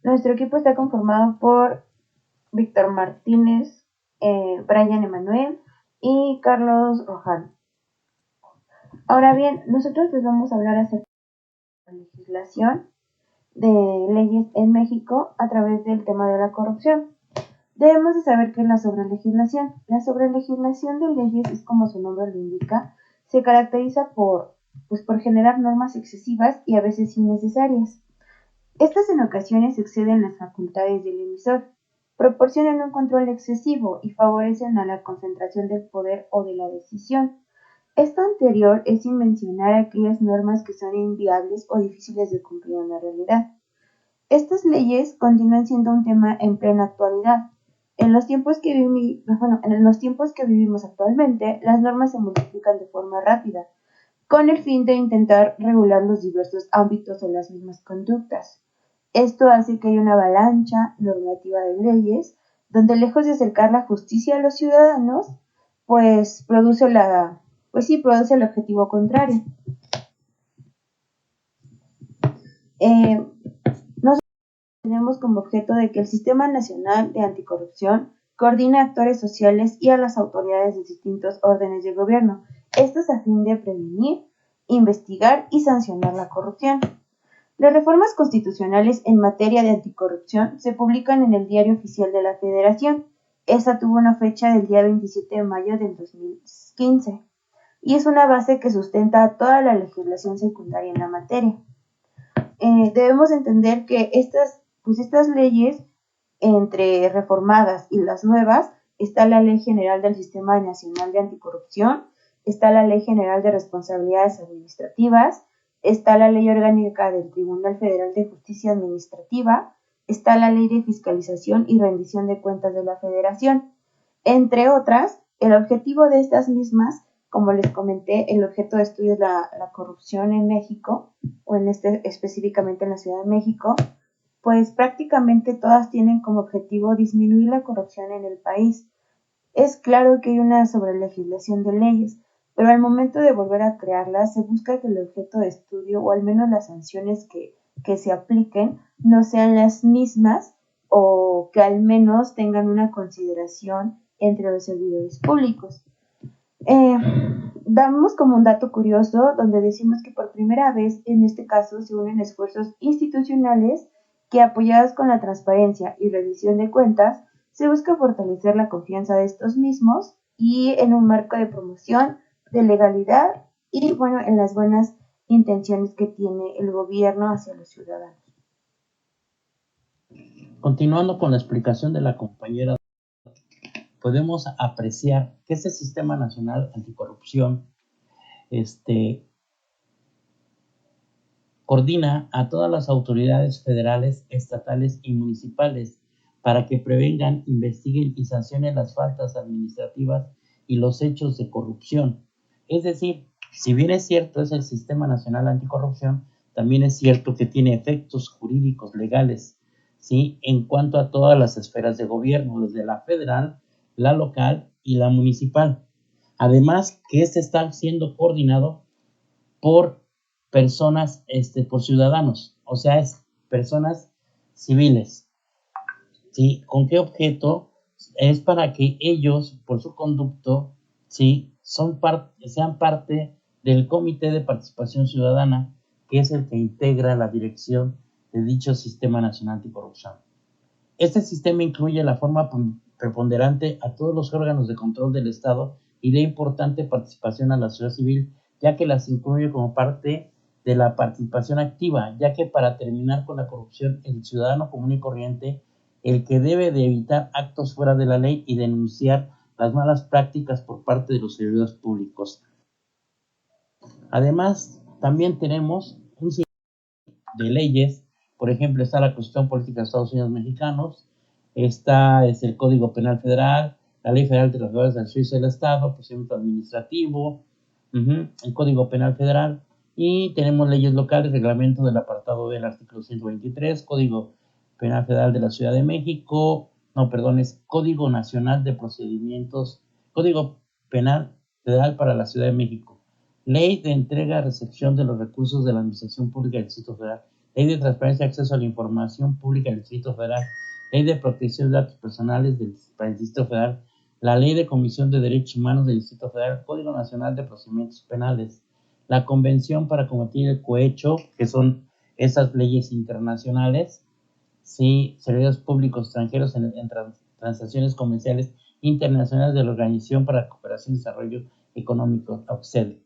Nuestro equipo está conformado por Víctor Martínez, Brian Emanuel y Carlos Rojal. Ahora bien, nosotros les vamos a hablar acerca de la legislación de leyes en México a través del tema de la corrupción. Debemos de saber qué es la sobrelegislación. La sobrelegislación de leyes es, como su nombre lo indica, se caracteriza por generar normas excesivas y a veces innecesarias. Estas en ocasiones exceden las facultades del emisor, proporcionan un control excesivo y favorecen a la concentración del poder o de la decisión. Esto anterior es sin mencionar aquellas normas que son inviables o difíciles de cumplir en la realidad. Estas leyes continúan siendo un tema en plena actualidad. En los tiempos que vivimos actualmente, las normas se multiplican de forma rápida, con el fin de intentar regular los diversos ámbitos o las mismas conductas. Esto hace que haya una avalancha normativa de leyes, donde lejos de acercar la justicia a los ciudadanos, produce el objetivo contrario. Nosotros tenemos como objeto de que el Sistema Nacional de Anticorrupción coordine a actores sociales y a las autoridades de distintos órdenes de gobierno, esto es a fin de prevenir, investigar y sancionar la corrupción. Las reformas constitucionales en materia de anticorrupción se publican en el Diario Oficial de la Federación. Esta tuvo una fecha del día 27 de mayo del 2015 y es una base que sustenta toda la legislación secundaria en la materia. Debemos entender que estas leyes, entre reformadas y las nuevas, está la Ley General del Sistema Nacional de Anticorrupción, está la Ley General de Responsabilidades Administrativas, está la Ley Orgánica del Tribunal Federal de Justicia Administrativa, está la Ley de Fiscalización y Rendición de Cuentas de la Federación. Entre otras, el objetivo de estas mismas, como les comenté, el objeto de estudio es la corrupción en México, o específicamente en la Ciudad de México, pues prácticamente todas tienen como objetivo disminuir la corrupción en el país. Es claro que hay una sobrelegislación de leyes, pero al momento de volver a crearlas se busca que el objeto de estudio o al menos las sanciones que se apliquen no sean las mismas o que al menos tengan una consideración entre los servidores públicos. Damos como un dato curioso donde decimos que por primera vez en este caso se unen esfuerzos institucionales que, apoyados con la transparencia y rendición de cuentas, se busca fortalecer la confianza de estos mismos y en un marco de promoción de legalidad y en las buenas intenciones que tiene el gobierno hacia los ciudadanos. Continuando con la explicación de la compañera, podemos apreciar que este Sistema Nacional Anticorrupción coordina a todas las autoridades federales, estatales y municipales para que prevengan, investiguen y sancionen las faltas administrativas y los hechos de corrupción. Es decir, si bien es cierto es el Sistema Nacional Anticorrupción, también es cierto que tiene efectos jurídicos legales, ¿sí? En cuanto a todas las esferas de gobierno, desde la federal, la local y la municipal. Además, que está siendo coordinado por personas, por ciudadanos, o sea, es personas civiles, ¿sí? ¿Con qué objeto? Es para que ellos, por su conducto, ¿sí? Sean parte del Comité de Participación Ciudadana, que es el que integra la dirección de dicho Sistema Nacional Anticorrupción. Este sistema incluye la forma preponderante a todos los órganos de control del Estado y de importante participación a la sociedad civil, ya que las incluye como parte de la participación activa, ya que para terminar con la corrupción, el ciudadano común y corriente, el que debe de evitar actos fuera de la ley y denunciar las malas prácticas por parte de los servidores públicos. Además, también tenemos un sistema de leyes. Por ejemplo, está la Constitución Política de Estados Unidos Mexicanos, está el Código Penal Federal, la Ley Federal de las Autoridades del Servicio del Estado, procedimiento administrativo, el Código Penal Federal, y tenemos leyes locales, reglamento del apartado del artículo 123, Código Penal Federal de la Ciudad de México, es Código Nacional de Procedimientos, Código Penal Federal para la Ciudad de México, Ley de Entrega y Recepción de los Recursos de la Administración Pública del Distrito Federal. Ley de Transparencia y Acceso a la Información Pública del Distrito Federal, Ley de Protección de Datos Personales del Distrito Federal, la Ley de Comisión de Derechos Humanos del Distrito Federal, Código Nacional de Procedimientos Penales, la Convención para combatir el cohecho, que son esas leyes internacionales, sí, servicios públicos extranjeros en transacciones comerciales internacionales de la Organización para la Cooperación y Desarrollo Económico, OCDE.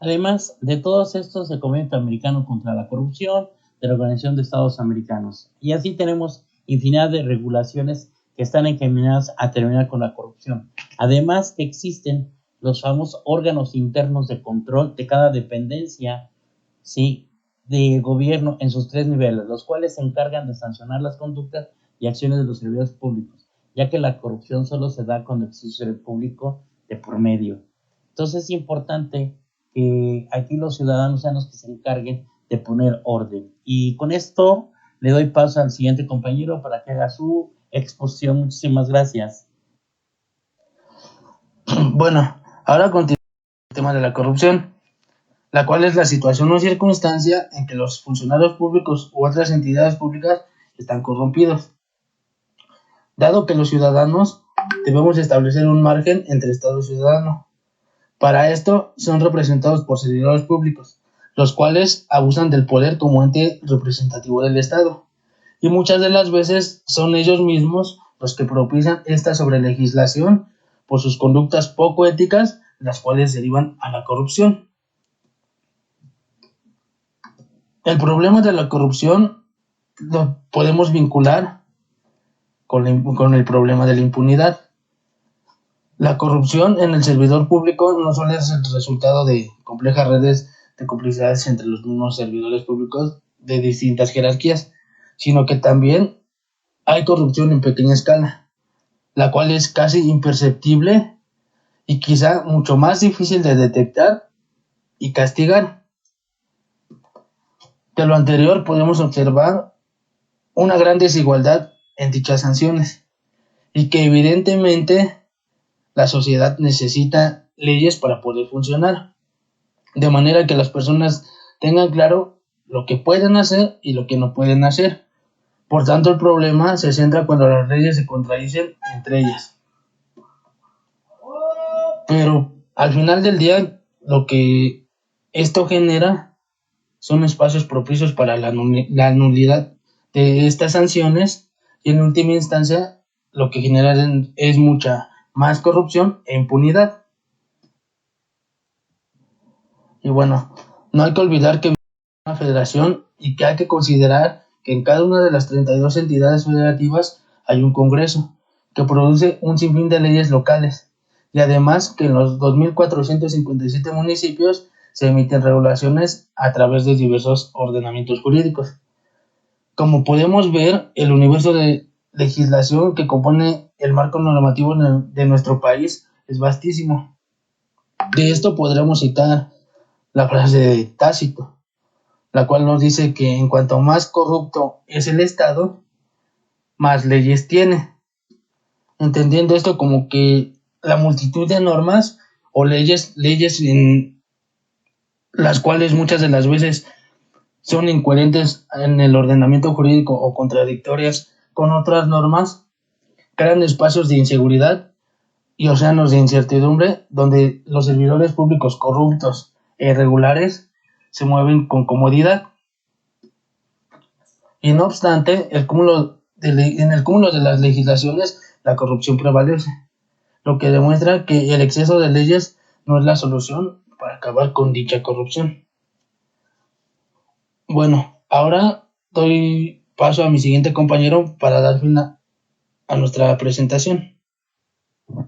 Además de todos estos, el Convenio Interamericano contra la Corrupción de la Organización de Estados Americanos. Y así tenemos infinidad de regulaciones que están encaminadas a terminar con la corrupción. Además que existen los famosos órganos internos de control de cada dependencia, ¿sí?, de gobierno en sus tres niveles, los cuales se encargan de sancionar las conductas y acciones de los servidores públicos, ya que la corrupción solo se da cuando existe el público de por medio. Entonces es importante que aquí los ciudadanos sean los que se encarguen de poner orden. Y con esto le doy paso al siguiente compañero para que haga su exposición. Muchísimas gracias. Bueno, ahora continuamos con el tema de la corrupción, la cual es la situación o circunstancia en que los funcionarios públicos u otras entidades públicas están corrompidos. Dado que los ciudadanos debemos establecer un margen entre Estado y ciudadano. Para esto son representados por servidores públicos, los cuales abusan del poder como ente representativo del Estado. Y muchas de las veces son ellos mismos los que propician esta sobrelegislación por sus conductas poco éticas, las cuales derivan a la corrupción. El problema de la corrupción lo podemos vincular con el problema de la impunidad. La corrupción en el servidor público no solo es el resultado de complejas redes de complicidades entre los mismos servidores públicos de distintas jerarquías, sino que también hay corrupción en pequeña escala, la cual es casi imperceptible y quizá mucho más difícil de detectar y castigar. De lo anterior podemos observar una gran desigualdad en dichas sanciones y que evidentemente la sociedad necesita leyes para poder funcionar, de manera que las personas tengan claro lo que pueden hacer y lo que no pueden hacer. Por tanto, el problema se centra cuando las leyes se contradicen entre ellas. Pero al final del día, lo que esto genera son espacios propicios para la nulidad de estas sanciones y en última instancia lo que genera es mucha más corrupción e impunidad. Y bueno, no hay que olvidar que es una federación y que hay que considerar que en cada una de las 32 entidades federativas hay un Congreso que produce un sinfín de leyes locales y además que en los 2.457 municipios se emiten regulaciones a través de diversos ordenamientos jurídicos. Como podemos ver, el universo de legislación que compone el marco normativo de nuestro país es vastísimo. De esto podremos citar la frase de Tácito, la cual nos dice que en cuanto más corrupto es el Estado, más leyes tiene. Entendiendo esto como que la multitud de normas o leyes en las cuales muchas de las veces son incoherentes en el ordenamiento jurídico o contradictorias con otras normas, crean espacios de inseguridad y océanos de incertidumbre donde los servidores públicos corruptos e irregulares se mueven con comodidad. Y no obstante, en el cúmulo de las legislaciones, la corrupción prevalece, lo que demuestra que el exceso de leyes no es la solución para acabar con dicha corrupción. Bueno, ahora doy paso a mi siguiente compañero para dar fin a nuestra presentación.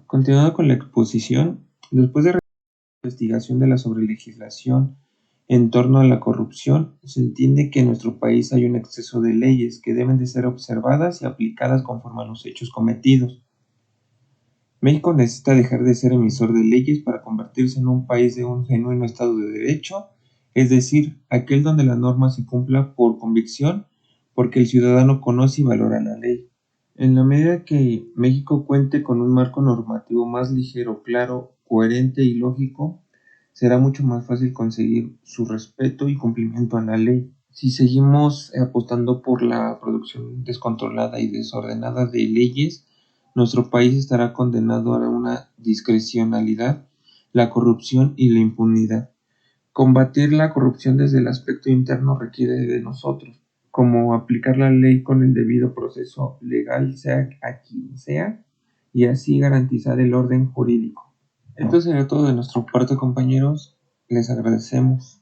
Continuando con la exposición, después de la investigación de la sobrelegislación en torno a la corrupción, se entiende que en nuestro país hay un exceso de leyes que deben de ser observadas y aplicadas conforme a los hechos cometidos. México necesita dejar de ser emisor de leyes para convertirse en un país de un genuino Estado de Derecho, es decir, aquel donde la norma se cumpla por convicción, porque el ciudadano conoce y valora la ley. En la medida que México cuente con un marco normativo más ligero, claro, coherente y lógico, será mucho más fácil conseguir su respeto y cumplimiento a la ley. Si seguimos apostando por la producción descontrolada y desordenada de leyes, nuestro país estará condenado a una discrecionalidad, la corrupción y la impunidad. Combatir la corrupción desde el aspecto interno requiere de nosotros, como aplicar la ley con el debido proceso legal, sea a quien sea, y así garantizar el orden jurídico. Esto sería todo de nuestra parte, compañeros. Les agradecemos.